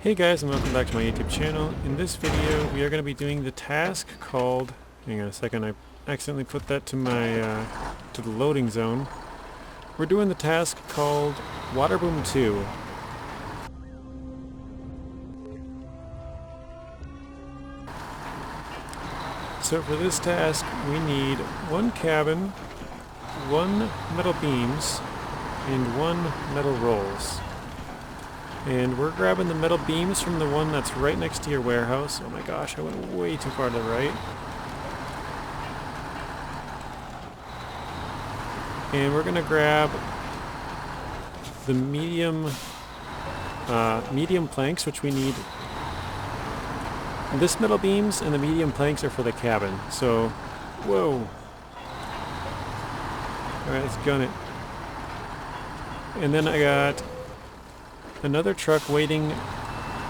Hey guys, and welcome back to my YouTube channel. In this video we are going to be doing the task called, hang on a second, I accidentally put that to my to the loading zone. We're doing the task called Water Boom 2. So for this task we need one cabin, one metal beams, and one metal rolls. And we're grabbing the metal beams from the one that's right next to your warehouse. Oh my gosh, I went way too far to the right. And we're gonna grab the medium planks, which we need. This metal beams and the medium planks are for the cabin. So, whoa. Alright, let's gun it. And then I got another truck waiting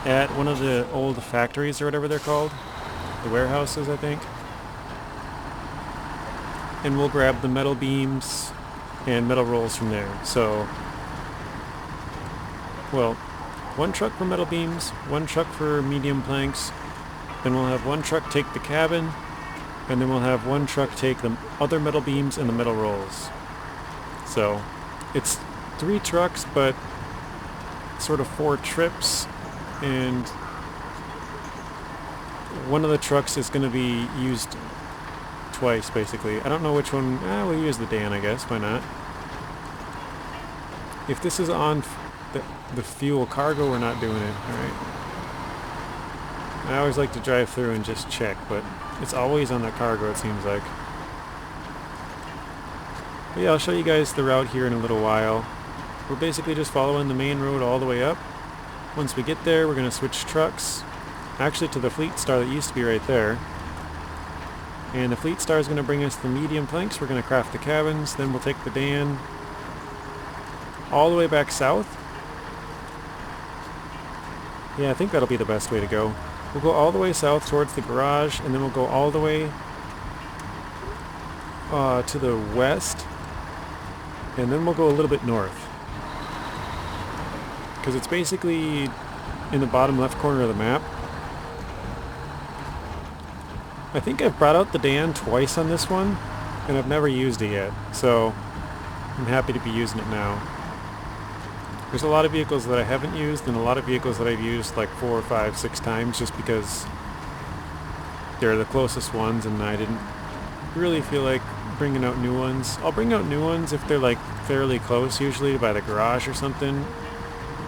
at one of the old factories or whatever they're called. The warehouses, I think. And we'll grab the metal beams and metal rolls from there. So, well, one truck for metal beams, one truck for medium planks, then we'll have one truck take the cabin, and then we'll have one truck take the other metal beams and the metal rolls. So, it's 3 trucks, but sort of 4 trips, and one of the trucks is going to be used twice, basically. I don't know which one. We'll use the Dan, I guess. Why not? If this is on the fuel cargo, we're not doing it. Alright. I always like to drive through and just check, but it's always on the cargo, it seems like. But yeah, I'll show you guys the route here in a little while. We're basically just following the main road all the way up. Once we get there, we're going to switch trucks, actually to the Fleet Star that used to be right there. And the Fleet Star is going to bring us the medium planks. We're going to craft the cabins, then we'll take the Dan all the way back south. Yeah, I think that'll be the best way to go. We'll go all the way south towards the garage, and then we'll go all the way to the west, and then we'll go a little bit north. Because it's basically in the bottom left corner of the map. I think I've brought out the Dan twice on this one, and I've never used it yet, so I'm happy to be using it now. There's a lot of vehicles that I haven't used, and a lot of vehicles that I've used like 4, 5, 6 times just because they're the closest ones, and I didn't really feel like bringing out new ones. I'll bring out new ones if they're like fairly close, usually by the garage or something.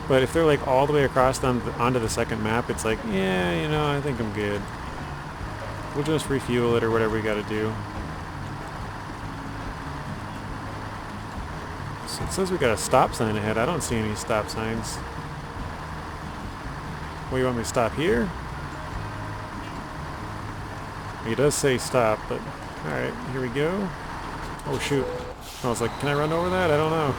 But if they're like all the way across onto the second map, it's like, yeah, you know, I think I'm good. We'll just refuel it or whatever we gotta do. So it says we got a stop sign ahead. I don't see any stop signs. Well, you want me to stop here? It does say stop, but alright, here we go. Oh shoot. I was like, can I run over that? I don't know.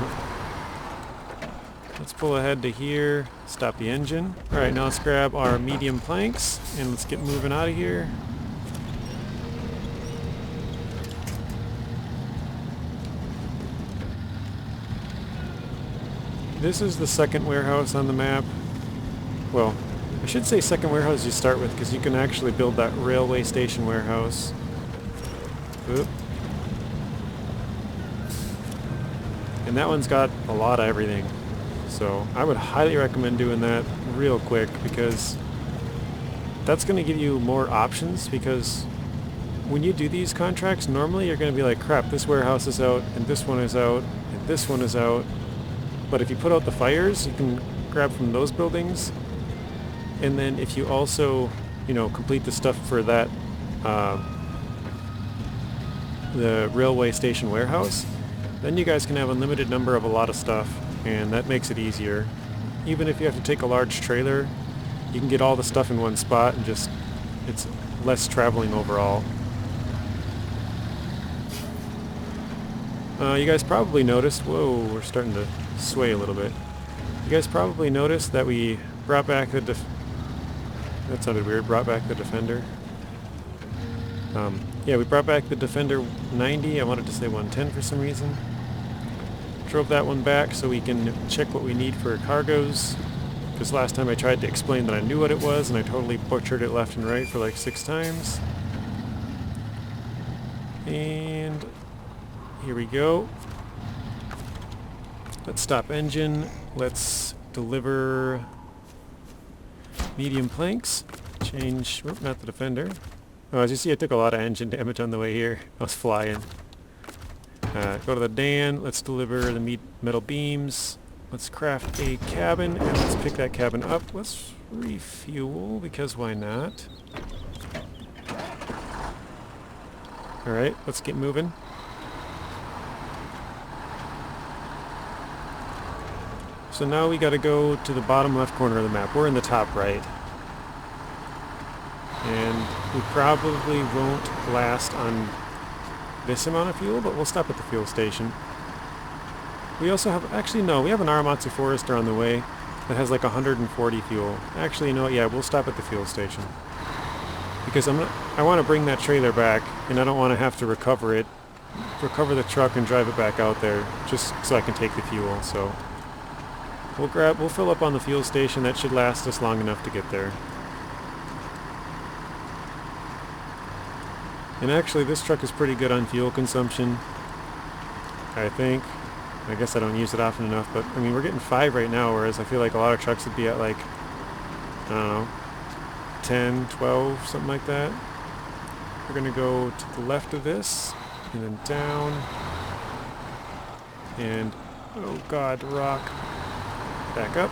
Let's pull ahead to here, stop the engine. Alright, now let's grab our medium planks and let's get moving out of here. This is the second warehouse on the map. Well, I should say second warehouse you start with, because you can actually build that railway station warehouse. Oop. And that one's got a lot of everything. So I would highly recommend doing that real quick, because that's going to give you more options, because when you do these contracts, normally you're going to be like, crap, this warehouse is out, and this one is out, and this one is out. But if you put out the fires, you can grab from those buildings. And then if you also, you know, complete the stuff for that, the railway station warehouse, then you guys can have unlimited number of a lot of stuff. And that makes it easier. Even if you have to take a large trailer, you can get all the stuff in one spot, and just, it's less traveling overall. You guys probably noticed, whoa, we're starting to sway a little bit. You guys probably noticed that we brought back the that sounded weird, brought back the Defender. Yeah, we brought back the Defender 90, I wanted to say 110 for some reason. Drove that one back so we can check what we need for cargoes. because last time I tried to explain that I knew what it was and I totally butchered it left and right for like 6 times. And here we go. Let's stop engine. Let's deliver medium planks. Change, not the defender. Oh, as you see, I took a lot of engine damage on the way here. I was flying. Go to the Dan. Let's deliver the metal beams. Let's craft a cabin, and let's pick that cabin up. Let's refuel, because why not? Alright, let's get moving. So now we gotta go to the bottom left corner of the map. We're in the top right. And we probably won't last on this amount of fuel, but we'll stop at the fuel station. We also have, actually no, we have an Aramatsu Forester on the way that has like 140 fuel. Actually, you know what, yeah, we'll stop at the fuel station. Because I want to bring that trailer back, and I don't want to have to recover the truck and drive it back out there, just so I can take the fuel, so. We'll fill up on the fuel station. That should last us long enough to get there. And actually, this truck is pretty good on fuel consumption, I think. I guess I don't use it often enough, but I mean, we're getting 5 right now, whereas I feel like a lot of trucks would be at like, I don't know, 10, 12, something like that. We're going to go to the left of this, and then down, and, oh god, rock. Back up.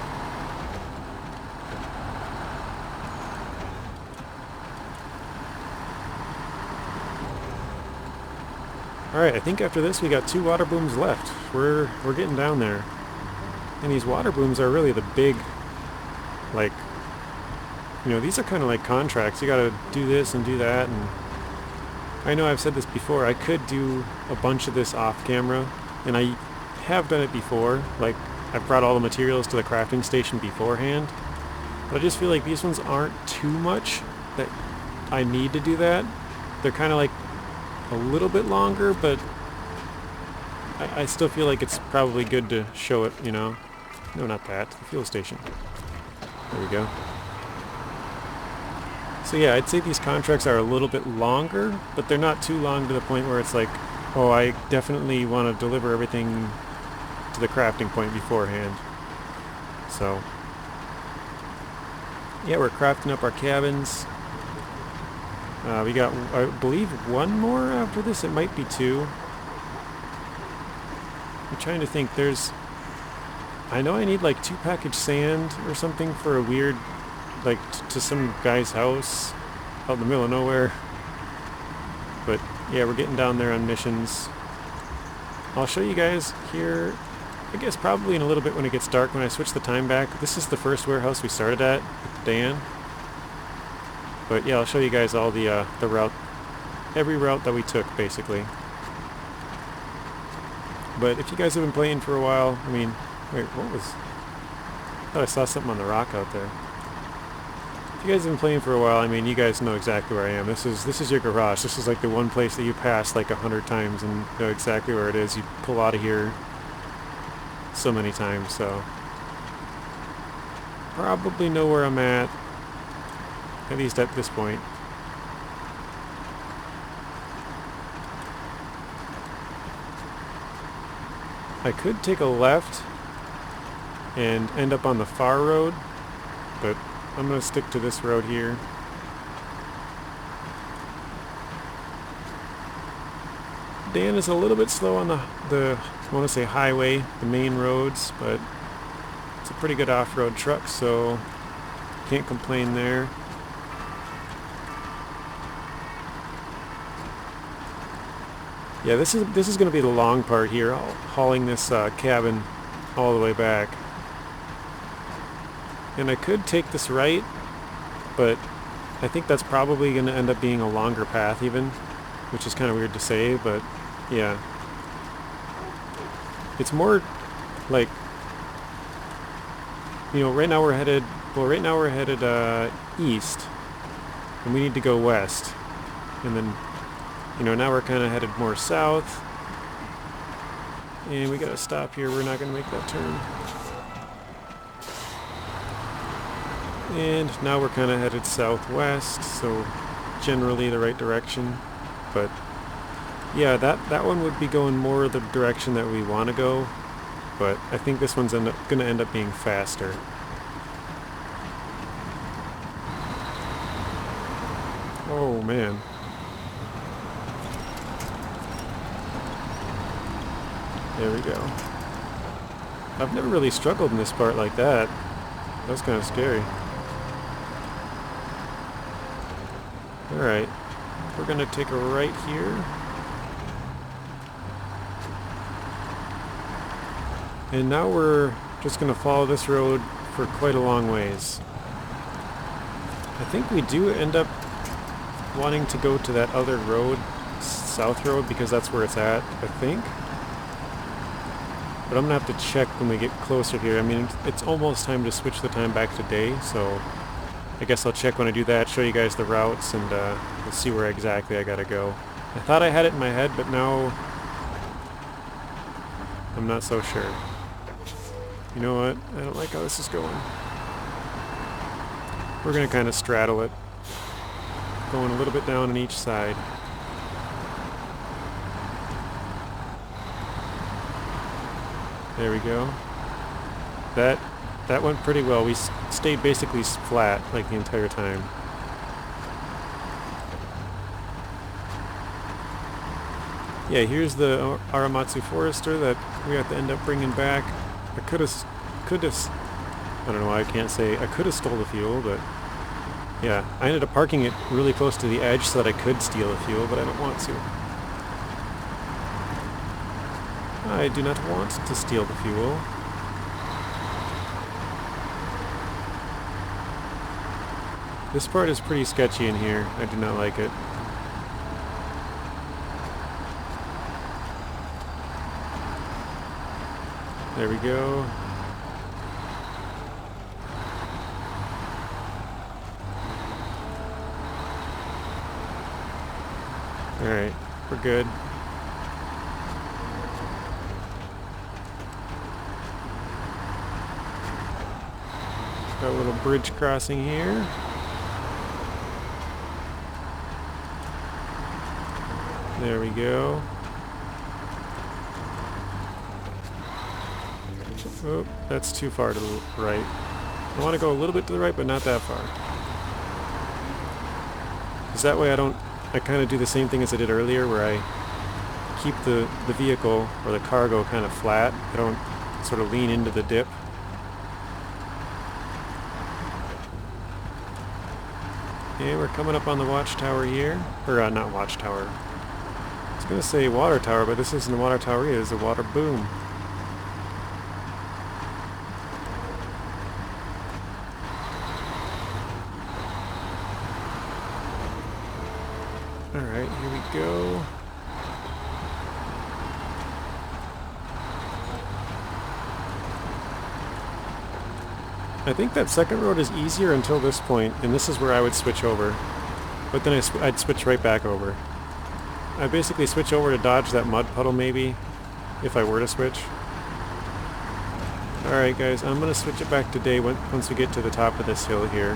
Alright, I think after this we got 2 water booms left. We're getting down there. And these water booms are really the big, like, you know, these are kind of like contracts. You gotta do this and do that, and I know I've said this before, I could do a bunch of this off camera, and I have done it before, like I've brought all the materials to the crafting station beforehand, but I just feel like these ones aren't too much that I need to do that. They're kind of like a little bit longer, but I still feel like it's probably good to show it, you know. No, not that. The fuel station. There we go. So yeah, I'd say these contracts are a little bit longer, but they're not too long to the point where it's like, oh, I definitely want to deliver everything to the crafting point beforehand. So yeah, we're crafting up our cabins. We got, I believe, 1 more after this. It might be 2. I'm trying to think. There's, I know I need like 2 package sand or something for a weird, like to some guy's house out in the middle of nowhere. But yeah, we're getting down there on missions. I'll show you guys here, I guess probably in a little bit when it gets dark, when I switch the time back. This is the first warehouse we started at with Dan. But yeah, I'll show you guys all the route, every route that we took, basically. But if you guys have been playing for a while, I mean, wait, what was, I thought I saw something on the rock out there. If you guys have been playing for a while, I mean, you guys know exactly where I am. This is your garage. This is like the one place that you pass like 100 times and know exactly where it is. You pull out of here so many times, so probably know where I'm at least at this point. I could take a left and end up on the far road, but I'm going to stick to this road here. Dan is a little bit slow on the I want to say highway, the main roads, but it's a pretty good off-road truck, so can't complain there. Yeah, this is going to be the long part here, hauling this cabin all the way back. And I could take this right, but I think that's probably going to end up being a longer path even, which is kind of weird to say, but yeah. It's more like, you know, right now we're headed east, and we need to go west, and then, you know, now we're kind of headed more south, and we gotta stop here. We're not gonna make that turn. And now we're kind of headed southwest, so generally the right direction. But yeah, that one would be going more the direction that we want to go, but I think this one's going to end up being faster. Oh man. There we go. I've never really struggled in this part like that. That was kind of scary. Alright, we're going to take a right here. And now we're just going to follow this road for quite a long ways. I think we do end up wanting to go to that other road, South Road, because that's where it's at, I think. But I'm going to have to check when we get closer here. I mean, it's almost time to switch the time back to day, so I guess I'll check when I do that, show you guys the routes, and we'll see where exactly I gotta go. I thought I had it in my head, but now I'm not so sure. You know what? I don't like how this is going. We're going to kind of straddle it, going a little bit down on each side. There we go. That went pretty well. We stayed basically flat like the entire time. Yeah, here's the Aramatsu Forester that we have to end up bringing back. I could have, I don't know why I can't say, I could have stole the fuel, but yeah, I ended up parking it really close to the edge so that I could steal the fuel, but I don't want to. I do not want to steal the fuel. This part is pretty sketchy in here. I do not like it. There we go. Alright, we're good. Got a little bridge crossing here. There we go. Oh, that's too far to the right. I want to go a little bit to the right, but not that far. Because that way I kind of do the same thing as I did earlier, where I keep the vehicle, or the cargo, kind of flat. I don't sort of lean into the dip. And we're coming up on the watchtower here. Or, not watchtower. I was going to say water tower, but this isn't a water tower either. It's a water boom. Alright, here we go. I think that second road is easier until this point, and this is where I would switch over. But then I'd switch right back over. I basically switch over to dodge that mud puddle maybe, if I were to switch. Alright guys, I'm going to switch it back to day once we get to the top of this hill here.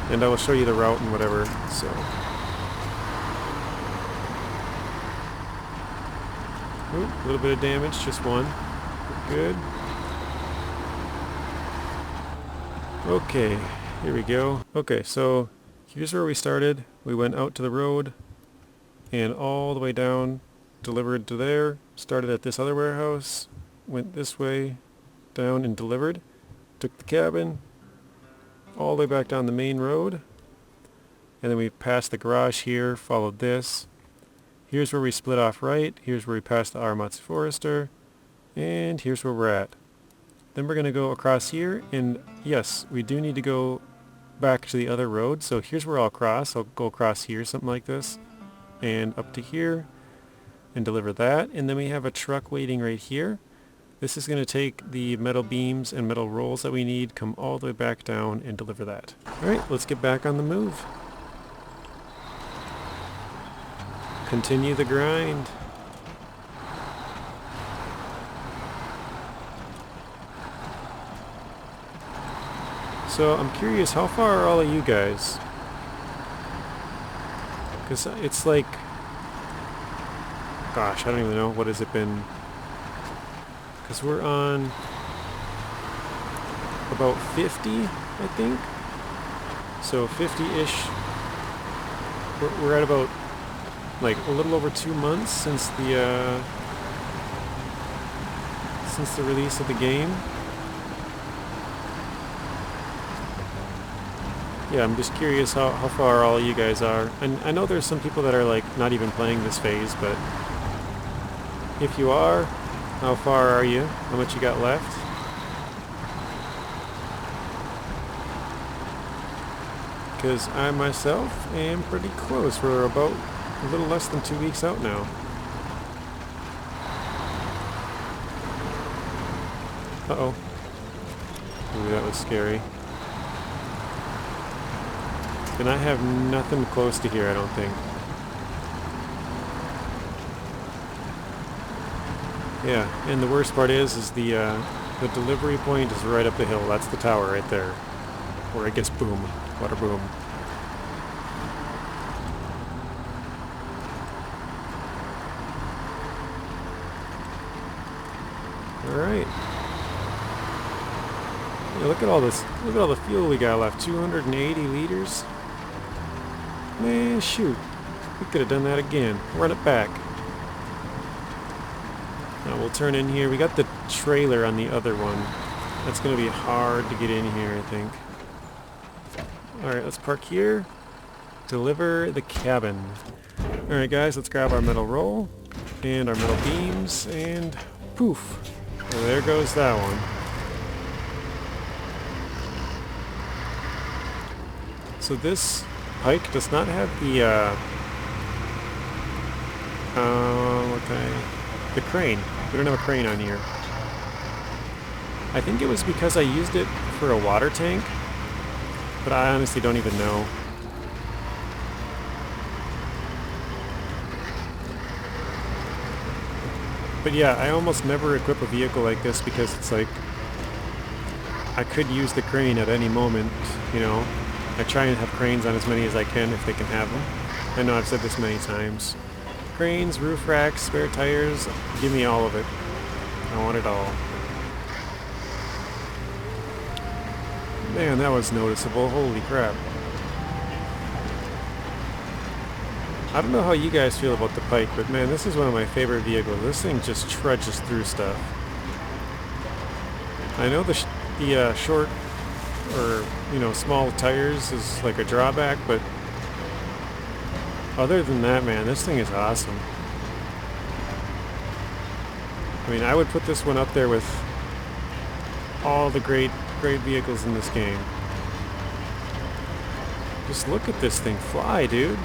And I will show you the route and whatever, so. Ooh, a little bit of damage, just one. Good. Okay, here we go. Okay, so here's where we started. We went out to the road and all the way down, delivered to there, started at this other warehouse, went this way, down and delivered, took the cabin, all the way back down the main road, and then we passed the garage here, followed this. Here's where we split off right, here's where we passed the Aramatsu Forester, and here's where we're at. Then we're going to go across here, and yes, we do need to go back to the other road, so here's where I'll cross. I'll go across here, something like this, and up to here, and deliver that, and then we have a truck waiting right here. This is going to take the metal beams and metal rolls that we need, come all the way back down and deliver that. Alright, let's get back on the move. Continue the grind. So I'm curious, how far are all of you guys? Because it's like, gosh, I don't even know, what has it been? Because we're on about 50, I think. So 50-ish. We're at about like a little over 2 months since the release of the game. Yeah, I'm just curious how far all you guys are. And I know there's some people that are like not even playing this phase, but if you are, how far are you? How much you got left? Because I myself am pretty close. We're about a little less than 2 weeks out now. Uh-oh. Ooh, that was scary. And I have nothing close to here, I don't think. Yeah, and the worst part is the delivery point is right up the hill. That's the tower right there. Where it gets boom. Water boom. Alright. Yeah, look at all this. Look at all the fuel we got left. 280 liters. Man, shoot. We could have done that again. Run it back. Now we'll turn in here. We got the trailer on the other one. That's going to be hard to get in here, I think. Alright, let's park here. Deliver the cabin. Alright guys, let's grab our metal roll and our metal beams and poof. Well, there goes that one. So this Pike does not have the the crane. We don't have a crane on here. I think it was because I used it for a water tank, but I honestly don't even know. But yeah, I almost never equip a vehicle like this because it's like I could use the crane at any moment, you know. I try and have cranes on as many as I can if they can have them. I know I've said this many times. Cranes, roof racks, spare tires, give me all of it. I want it all. Man, that was noticeable. Holy crap. I don't know how you guys feel about the Pike, but man, this is one of my favorite vehicles. This thing just trudges through stuff. I know the short or, you know, small tires is like a drawback, but other than that, man, this thing is awesome. I mean, I would put this one up there with all the great vehicles in this game. Just look at this thing fly, dude.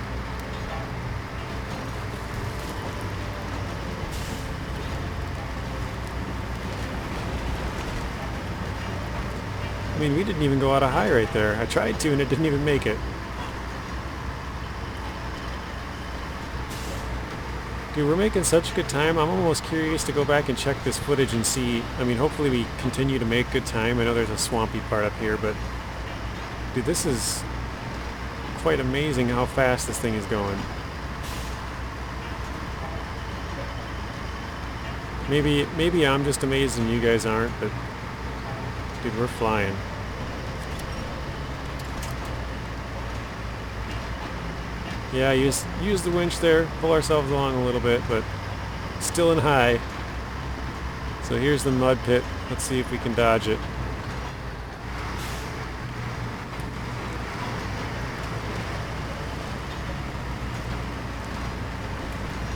I mean, we didn't even go out of high right there. I tried to and it didn't even make it. Dude, we're making such good time. I'm almost curious to go back and check this footage and see. I mean, hopefully we continue to make good time. I know there's a swampy part up here, but dude, this is quite amazing how fast this thing is going. Maybe I'm just amazed and you guys aren't, but dude, we're flying. Yeah, use the winch there, pull ourselves along a little bit, but still in high. So here's the mud pit. Let's see if we can dodge it.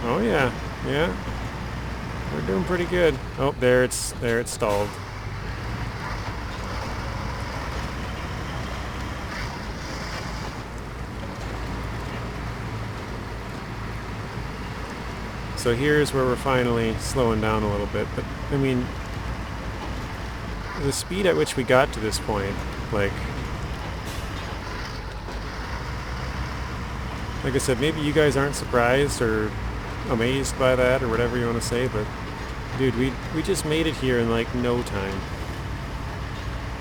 Oh yeah, yeah. We're doing pretty good. Oh, there it's stalled. So here's where we're finally slowing down a little bit, but I mean, the speed at which we got to this point, like I said, maybe you guys aren't surprised or amazed by that or whatever you want to say, but dude, we just made it here in like no time.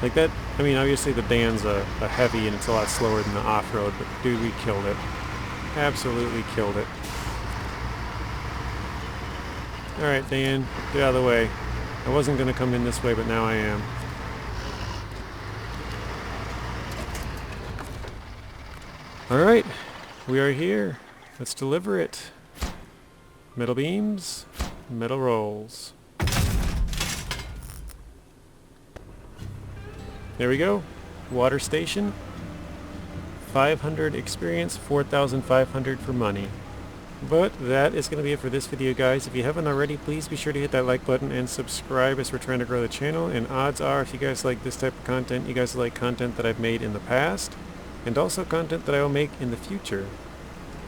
Like that I mean, obviously the Dan's a heavy and it's a lot slower than the off-road, but dude, we killed it. Absolutely killed it. Alright, Dan, get out of the way. I wasn't going to come in this way, but now I am. Alright, we are here. Let's deliver it. Metal beams, metal rolls. There we go. Water station. 500 experience, 4,500 for money. But that is going to be it for this video, guys. If you haven't already, please be sure to hit that like button and subscribe as we're trying to grow the channel. And odds are, if you guys like this type of content, you guys like content that I've made in the past, and also content that I will make in the future.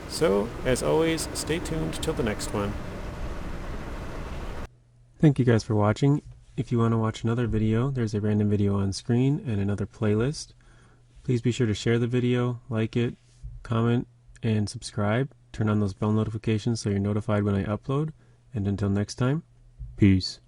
So, as always, stay tuned till the next one. Thank you guys for watching. If you want to watch another video, there's a random video on screen and another playlist. Please be sure to share the video, like it, comment, and subscribe. Turn on those bell notifications so you're notified when I upload. And until next time, peace.